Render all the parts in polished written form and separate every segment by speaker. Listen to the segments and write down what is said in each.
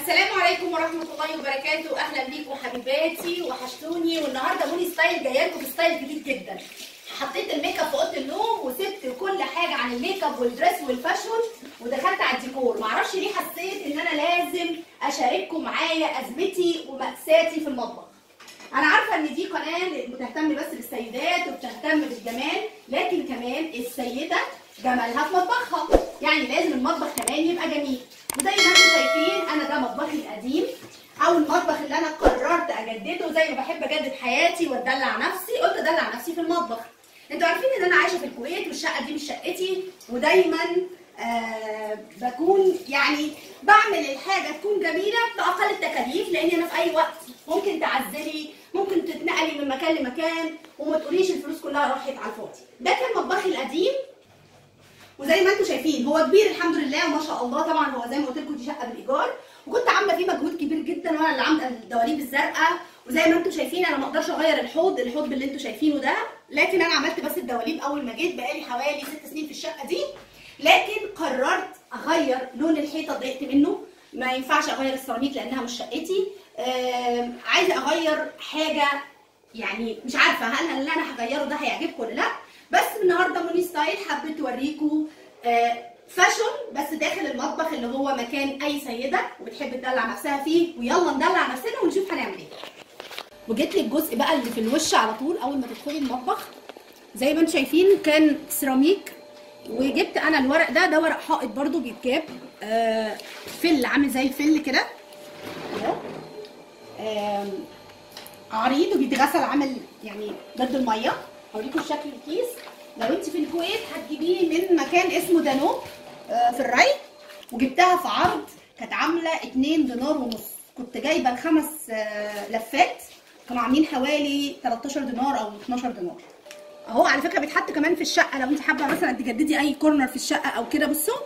Speaker 1: السلام عليكم ورحمة الله وبركاته. أهلا بيكم حبيباتي، وحشتوني. والنهارده موني ستايل جايه لكم بستايل جديد جدا. حطيت الميك اب في اوضه النوم وسبت كل حاجه عن الميك اب والدريس والفاشون ودخلت على الديكور. معرفش ليه حسيت ان انا لازم اشارككم معايا ازمتي ومأساتي في المطبخ. انا عارفه ان دي قناه بتهتم بس بالسيدات وبتهتم بالجمال، لكن كمان السيده جمالها في مطبخها، يعني لازم المطبخ كمان يبقى جميل. وزي ما انتم شايفين انا ده مطبخي القديم او المطبخ اللي انا قررت اجدده. زي ما بحب اجدد حياتي وادلع نفسي، قلت ادلع نفسي في المطبخ. انتوا عارفين ان انا عايشه في الكويت والشقه دي مش شقتي، ودايما بكون يعني بعمل الحاجه تكون جميله باقل التكاليف، لان انا في اي وقت ممكن تعزلي، ممكن تتنقلي من مكان لمكان وما تقوليش الفلوس كلها راحت على الفاضي. ده كان مطبخي القديم، وزي ما انتم شايفين هو كبير الحمد لله وما شاء الله. طبعا هو زي ما قلت لكم دي شقه بالايجار، وكنت عامله فيه مجهود كبير جدا، وانا اللي عامله الدواليب الزرقاء. وزي ما انتم شايفين انا ما اقدرش اغير الحوض اللي انتم شايفينه ده، لكن انا عملت بس الدواليب اول ما جيت. بقالي حوالي 6 سنين في الشقه دي، لكن قررت اغير لون الحيطه، اتضايقت منه. ما ينفعش اغير السيراميك لانها مش شقتي. عايزه اغير حاجه، يعني مش عارفه هل اللي انا هغيره ده هيعجبكم ولا لا. بس النهارده موني ستايل حبيت اوريكم فاشون بس داخل المطبخ، اللي هو مكان اي سيده وبتحب تدلع نفسها فيه. ويلا ندلع نفسنا ونشوف هنعمل ايه. وجيت للجزء بقى اللي في الوش على طول اول ما تدخلي المطبخ. زي ما انتم شايفين كان سيراميك، وجبت انا الورق ده ورق حائط برده بيتجاب، فل عامل زي الفل كده عريض وبيتغسل، عامل يعني ضد الميه. هوريكم شكل الكيس. لو انت في الكويت هتجيبيه من مكان اسمه دانوب في الري، وجبتها في عرض كانت عامله 2 دينار ونص. كنت جايبه ال5 لفات كانوا عاملين حوالي 13 دينار او 12 دينار. اهو على فكره بيتحط كمان في الشقه لو انت حابه مثلا تجددي اي كورنر في الشقه او كده. بصوا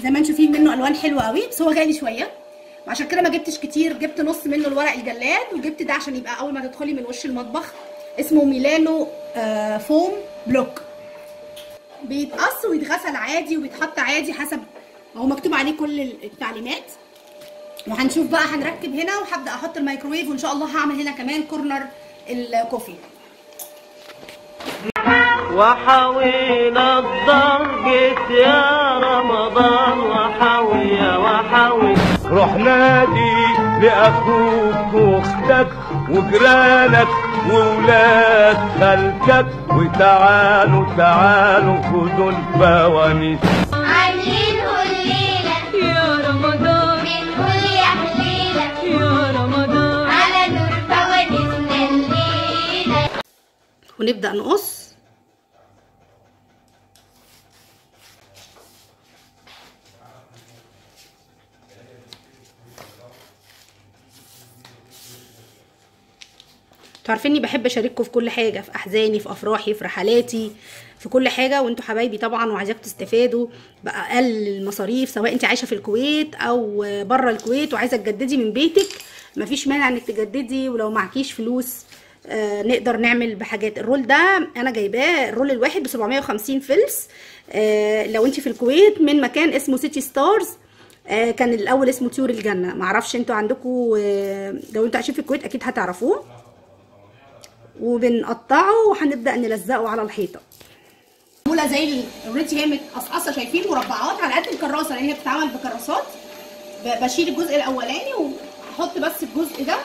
Speaker 1: زي ما انتم شايفين منه الوان حلوه قوي، بس هو غالي شويه وعشان كده ما جبتش كتير. جبت نص منه الورق الجلاد، وجبت ده عشان يبقى اول ما تدخلي من وش المطبخ. اسمه ميلانو فوم بلوك، بيتقص ويتغسل عادي وبيتحط عادي حسب ما هو مكتوب عليه كل التعليمات. وهنشوف بقى هنركب هنا، وهبدا احط الميكروويف، وان شاء الله هعمل هنا كمان كورنر الكوفي.
Speaker 2: وحاوينا الضرقة يا رمضان، وحاوي روح نادي لأخوك وأختك وجيرانك وولاد خالتك، وتعالوا خدوا الفوانيس.
Speaker 3: عاملينه الليلة يا رمضان، بنقول يا حليلة يا رمضان، على نور فوانيسنا الليلة.
Speaker 1: ونبدأ نقص. انتوا عارفين اني بحب اشارككم في كل حاجه، في احزاني، في افراحي، في رحلاتي، في كل حاجه. وانتوا حبايبي طبعا، وعايزاكم تستفادوا باقل المصاريف، سواء انت عايشه في الكويت او بره الكويت وعايزه تجددي من بيتك. مفيش مانع انك تجددي، ولو معكيش فلوس نقدر نعمل بحاجات. الرول ده انا جايباه الرول الواحد ب 750 فلس. لو انت في الكويت من مكان اسمه سيتي ستارز، كان الاول اسمه طيور الجنه. معرفش انتوا عندكم، لو انتوا عايشين في الكويت اكيد هتعرفوه. وبنقطعه وهنبدا نلزقه على الحيطه. معموله زي اوريدي، هي متقصقصه، شايفين مربعات على قد الكراسه لان هي بتتعمل بكراسات. بشيل الجزء الاولاني واحط بس الجزء ده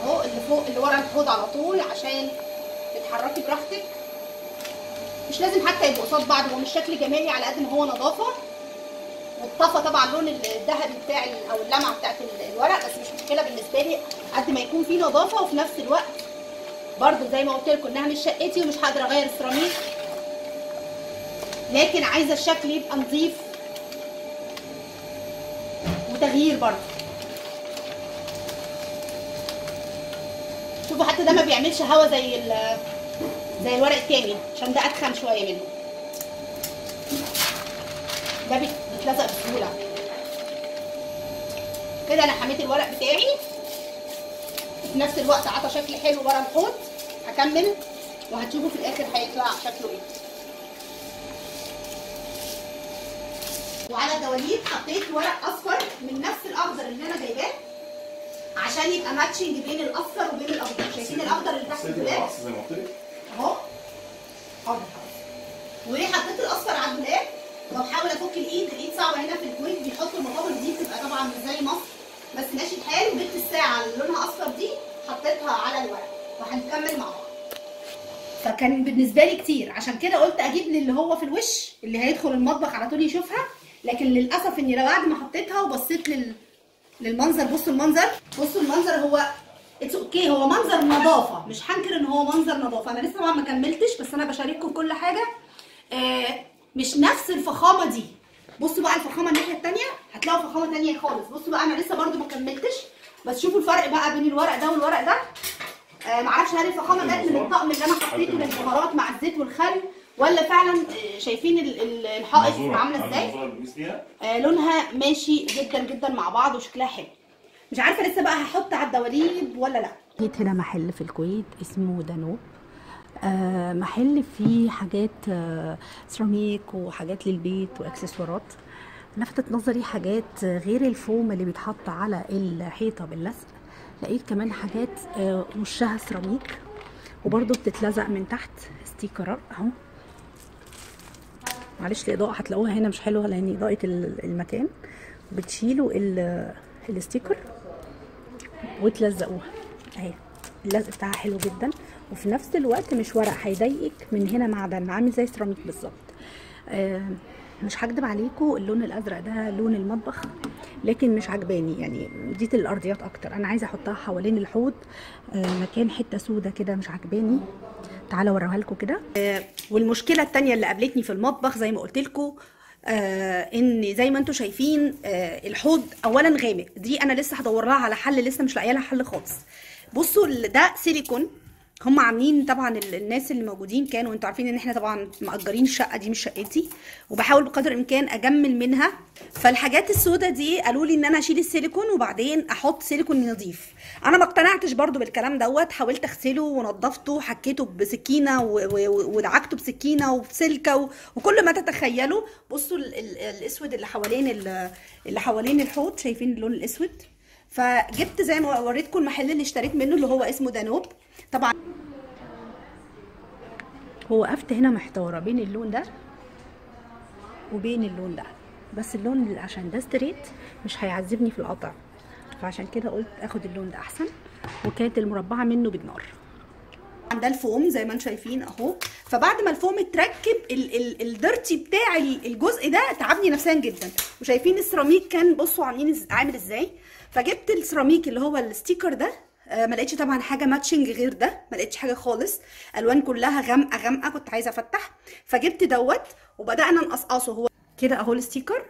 Speaker 1: اهو اللي فوق اللي ورا الحوض على طول، عشان تتحركي براحتك. مش لازم حتى يبقوا قصاد بعض، هو مش شكل جمالي على قد ما هو نظافه. والطفى طبعا لون الذهبي بتاع او اللمعه بتاعت الورق، بس مش مشكله بالنسبه لي قد ما يكون فيه نظافه. وفي نفس الوقت برده زي ما قلت لكم انها مش شقتي ومش هقدر اغير السيراميك، لكن عايزه الشكل يبقى نظيف وتغيير برده. شوفوا حتى ده ما بيعملش هوا زي الورق التاني، عشان ده اتخن شويه منه. ده بيتلزق بسهوله كده. انا حميت الورق بتاعي، في نفس الوقت عطى شكل حلو ورا الحوض. هكمل وهتشوفوا في الاخر هيطلع شكله ايه. وعلى الدواليب حطيت ورق اصفر من نفس الاخضر اللي انا جايباه عشان يبقى ماتشنج بين الاصفر وبين الاخضر. شايفين الاخضر اللي تحت الدولاب
Speaker 4: زي ما قلت لك
Speaker 1: اهو. وحطيت الاصفر على الدولاب وبحاول افك الايد صعبه هنا في الكويت بيحطوا المقابل دي بتبقى طبعا مش زي مصر بس ماشي الحال. وجبت الساعه اللي لونها اصفر دي حطيتها على الورق وهنكمل مع بعض. فكان بالنسبه لي كتير عشان كده قلت اجيب لي اللي هو في الوش اللي هيدخل المطبخ على طول يشوفها. لكن للاسف اني بعد ما حطيتها وبصيت للمنظر، بصوا المنظر، بصوا المنظر، هو اتس اوكي، هو منظر نظافه، مش هنكر ان هو منظر نظافه. انا لسه طبعا ما كملتش بس انا بشارككم كل حاجه. مش نفس الفخامه دي. بصوا بقى الفخامه الناحيه الثانيه هتلاقوا فخامه ثانيه خالص. بصوا بقى انا لسه برده ما كملتش بس شوفوا الفرق بقى بين الورق ده والورق ده. معرفش هل الفخامه جت من الطقم اللي انا حطيته للبهارات مع الزيت والخل ولا فعلا شايفين الحائط عامله ازاي. لونها ماشي جدا جدا مع بعض وشكلها حلو. مش عارفه لسه بقى هحط على الدواليب ولا لا.
Speaker 5: جيت هنا محل في الكويت اسمه دانوب، محل فيه حاجات سيراميك وحاجات للبيت واكسسوارات. لفتت نظري حاجات غير الفوم اللي بيتحط على الحيطه باللزق، لقيت كمان حاجات وشها سيراميك وبرده بتتلزق من تحت ستيكرات اهو. معلش الاضاءه هتلاقوها هنا مش حلوه لان اضاءه المكان. بتشيلوا الستيكر وتلزقوها اهي. اللزق بتاعها حلو جدا وفي نفس الوقت مش ورق هيضايقك، من هنا معدن عامل زي سيراميك بالظبط. مش هكدب عليكم اللون الازرق ده لون المطبخ لكن مش عجباني، يعني دي الارضيات اكتر. انا عايزه احطها حوالين الحوض مكان حته سودا كده مش عجباني. تعالوا اوريها لكم كده.
Speaker 1: والمشكله الثانيه اللي قابلتني في المطبخ زي ما قلت لكم ان زي ما انتم شايفين الحوض اولا غامق. دي انا لسه هدور لها على حل، لسه مش لاقيه لها حل خالص. بصوا ده سيليكون هم عاملين طبعا. الناس اللي موجودين كانوا انتوا عارفين ان احنا طبعا مأجرين الشقه دي مش شقتي وبحاول بقدر الامكان اجمل منها. فالحاجات السوداء دي قالوا لي ان انا اشيل السيليكون وبعدين احط سيليكون نظيف. انا ما اقتنعتش برده بالكلام دوت. حاولت اغسله ونضفته وحكيته بسكينه ودعكته بسكينه وبسلكه وكل ما تتخيلوا. بصوا الاسود اللي حوالين الحوض، شايفين اللون الاسود. فجبت زي ما وريتكم المحل اللي اشتريت منه اللي هو اسمه دانوب. طبعا
Speaker 5: هو وقفت هنا محتاره بين اللون ده وبين اللون ده، بس اللون اللي عشان ده ستريت مش هيعذبني في القطع، فعشان كده قلت اخد اللون ده احسن. وكانت المربعه منه بالنار.
Speaker 1: ده الفوم زي ما انتم شايفين اهو. فبعد ما الفوم اتركب الدرتي بتاع الجزء ده تعبني نفسيا جدا. وشايفين السيراميك كان بصوا عامل ازاي. فجبت السيراميك اللي هو الستيكر ده. ما لقيتش طبعا حاجه ماتشنج غير ده، ما لقيتش حاجه خالص. الوان كلها غامقه كنت عايزه افتح. فجبت دوت وبدانا نقصقصه. هو كده اهو الستيكر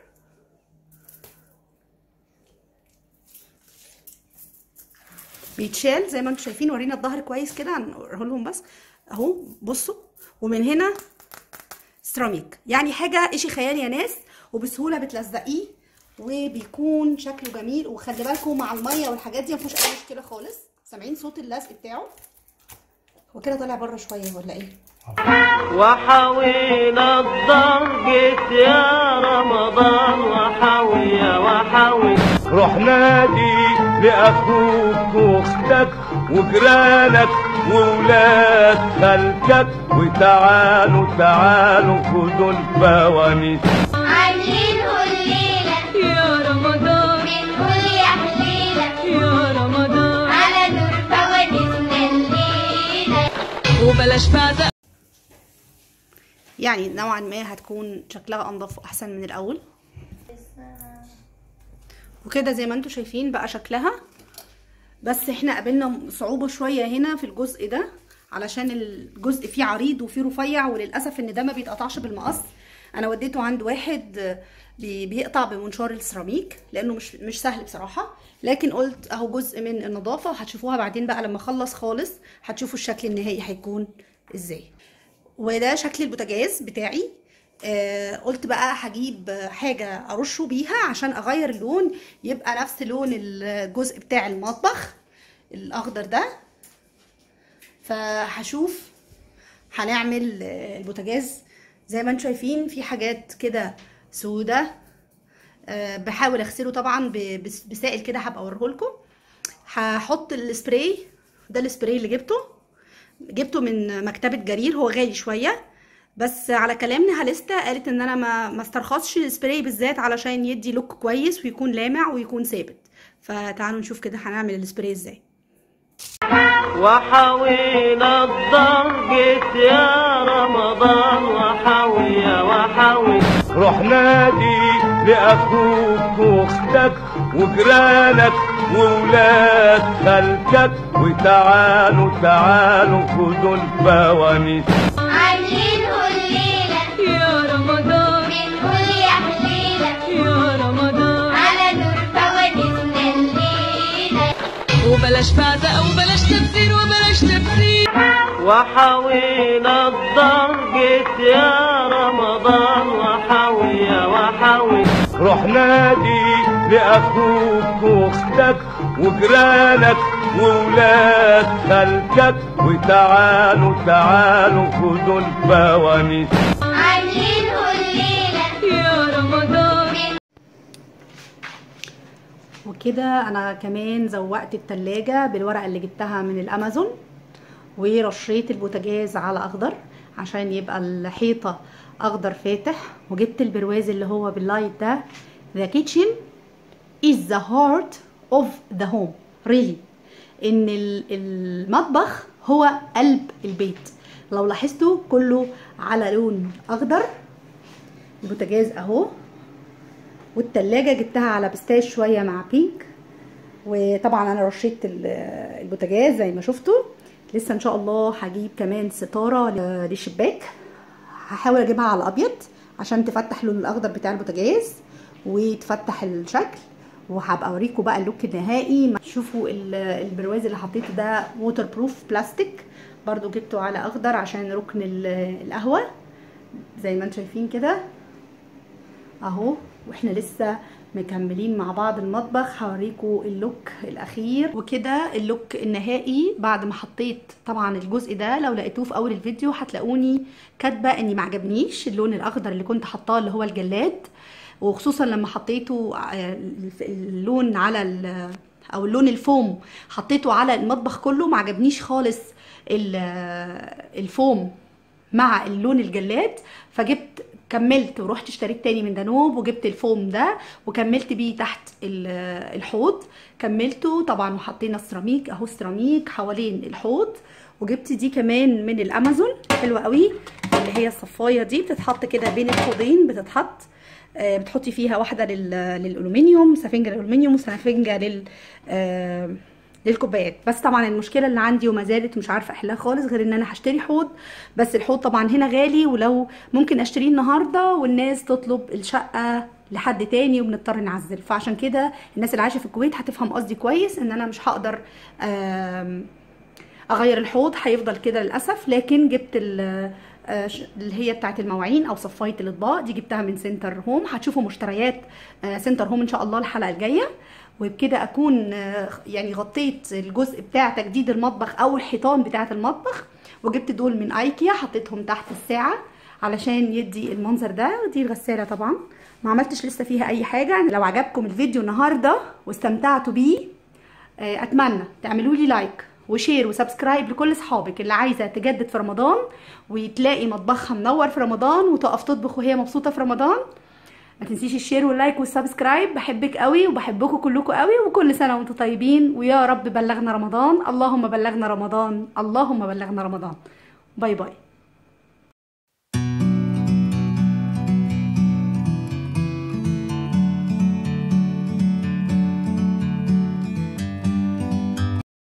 Speaker 1: بيتشال زي ما انتم شايفين. ورينا الظهر كويس كده هنوريه لهم بس اهو. بصوا ومن هنا سيراميك، يعني حاجه اشي خيال يا ناس. وبسهوله بتلزقيه وبيكون شكله جميل. وخلي بالكم مع الميه والحاجات دي مفيهوش اي مشكله خالص. سامعين صوت اللزق بتاعه؟ هو كده طالع بره شويه ولا ايه؟
Speaker 2: وحاوينا الضرب يا رمضان وحاوي روح نادي لاخوك واختك وجيرانك وولاد خالتك وتعالوا خدوا الفوانيس.
Speaker 3: عاملينه الليلة يا رمضان بنقول يا حليلة يا رمضان على نور فوانيسنا الليلة
Speaker 5: وبلاش بعد.
Speaker 1: يعني نوعا ما هتكون شكلها انضف واحسن من الاول. وكده زي ما انتم شايفين بقى شكلها. بس احنا قابلنا صعوبة شوية هنا في الجزء ده علشان الجزء فيه عريض وفيه رفيع، وللأسف ان ده ما بيتقطعش بالمقص. انا وديته عند واحد بيقطع بمنشار السيراميك لانه مش سهل بصراحة. لكن قلت اهو جزء من النظافة وهتشوفوها بعدين بقى لما اخلص خالص هتشوفوا الشكل النهائي هيكون ازاي. وده شكل البوتاجاز بتاعي. قلت بقى هجيب حاجة ارشه بيها عشان اغير اللون يبقى نفس لون الجزء بتاع المطبخ الاخضر ده. فهشوف هنعمل البوتاجاز زي ما انتم شايفين في حاجات كده سودة
Speaker 5: بحاول اغسله طبعا بسائل كده، هبقى اوريهولكم. هحط السبراي ده، السبراي اللي جبته من مكتبه جرير، هو غالي شويه بس على كلام نهاليستا قالت ان انا ما استرخصش السبراي بالذات علشان يدي لوك كويس ويكون لامع ويكون ثابت. فتعالوا نشوف كده هنعمل السبراي ازاي.
Speaker 2: وحاوينا الضرجة يا رمضان، وحاوي يا وحاوي روح نادي لأخوك وأختك وجيرانك وولاد خالتك، وتعالوا تعالوا خدوا الفوانيس.
Speaker 3: عاملينه الليلة يا رمضان، بنقول يا حليلة يا رمضان، على نور فوانيسنا الليلة. وبلاش بعزق وبلاش تبذير وبلاش تبذير.
Speaker 2: وحاوينا الضرجة يا رمضان، وحاوي يا وحاوي روح نادي لأخوك وأختك وجيرانك وولاد خالتك، وتعالوا تعالوا خدوا الفوانيس.
Speaker 3: عاملينه الليلة يا رمضان.
Speaker 5: وكده انا كمان زوقت التلاجة بالورقة اللي جبتها من الامازون، ورشيت البوتاجاز على اخضر عشان يبقى الحيطة اخضر فاتح، وجبت البرواز اللي هو باللايت ده. The kitchen is the heart of the home really. ان المطبخ هو قلب البيت. لو لاحظتوا كله على لون اخضر. البوتاجاز اهو، والتلاجة جبتها على بستاش شوية مع بينك. وطبعا انا رشيت البوتاجاز زي ما شفتوا. لسه ان شاء الله هجيب كمان ستارة للشباك، هحاول اجيبها على الابيض عشان تفتح اللون الاخضر بتاع البوتاجاز وتفتح الشكل، وهبقى اوريكم بقى اللوك النهائي. شوفوا البرواز اللي حطيته ده ووتر بروف بلاستيك، برضو جبته على اخضر عشان ركن القهوة زي ما انتم شايفين كده اهو. واحنا لسه مكملين مع بعض المطبخ، هوريكم اللوك الاخير. وكده اللوك النهائي بعد ما حطيت طبعا الجزء ده. لو لقيتوه في اول الفيديو هتلاقوني كاتبه اني معجبنيش اللون الاخضر اللي كنت حطاه اللي هو الجلاد، وخصوصا لما حطيته اللون على او اللون الفوم حطيته على المطبخ كله، معجبنيش خالص الفوم مع اللون الجلاد. فجبت كملت ورحت اشتريت تاني من دانوب وجبت الفوم ده وكملت بيه تحت الحوض، كملته طبعا وحطينا السيراميك اهو، السيراميك حوالين الحوض. وجبت دي كمان من الامازون حلوه قوي، اللي هي الصفايه دي بتتحط كده بين الحوضين، بتحطي فيها واحده للالومنيوم، سفنجه للالومنيوم وسفنجه للكوبايات. بس طبعا المشكله اللي عندي وما زالت مش عارفه احلها خالص، غير ان انا هشتري حوض، بس الحوض طبعا هنا غالي، ولو ممكن اشتريه النهارده والناس تطلب الشقه لحد تاني وبنضطر نعزل. فعشان كده الناس اللي عايشه في الكويت هتفهم قصدي كويس، ان انا مش هقدر اغير الحوض، هيفضل كده للاسف. لكن جبت اللي هي بتاعت المواعين او صفايه الاطباق دي، جبتها من سنتر هوم. هتشوفوا مشتريات سنتر هوم ان شاء الله الحلقه الجايه. وبكده اكون يعني غطيت الجزء بتاع تجديد المطبخ او الحيطان بتاعه المطبخ. وجبت دول من ايكيا حطيتهم تحت الساعه علشان يدي المنظر ده. ودي الغساله طبعا ما عملتش لسه فيها اي حاجه. لو عجبكم الفيديو النهارده واستمتعتوا بيه، اتمنى تعملوا لي لايك وشير وسبسكرايب لكل اصحابك اللي عايزه تجدد في رمضان وتلاقي مطبخها منور في رمضان وتقف تطبخ وهي مبسوطه في رمضان. ما تنسيش الشير واللايك والسبسكرايب. بحبك قوي وبحبكم كلكم قوي، وكل سنه وانتم طيبين، ويا رب بلغنا رمضان. اللهم بلغنا رمضان، اللهم بلغنا رمضان. باي باي.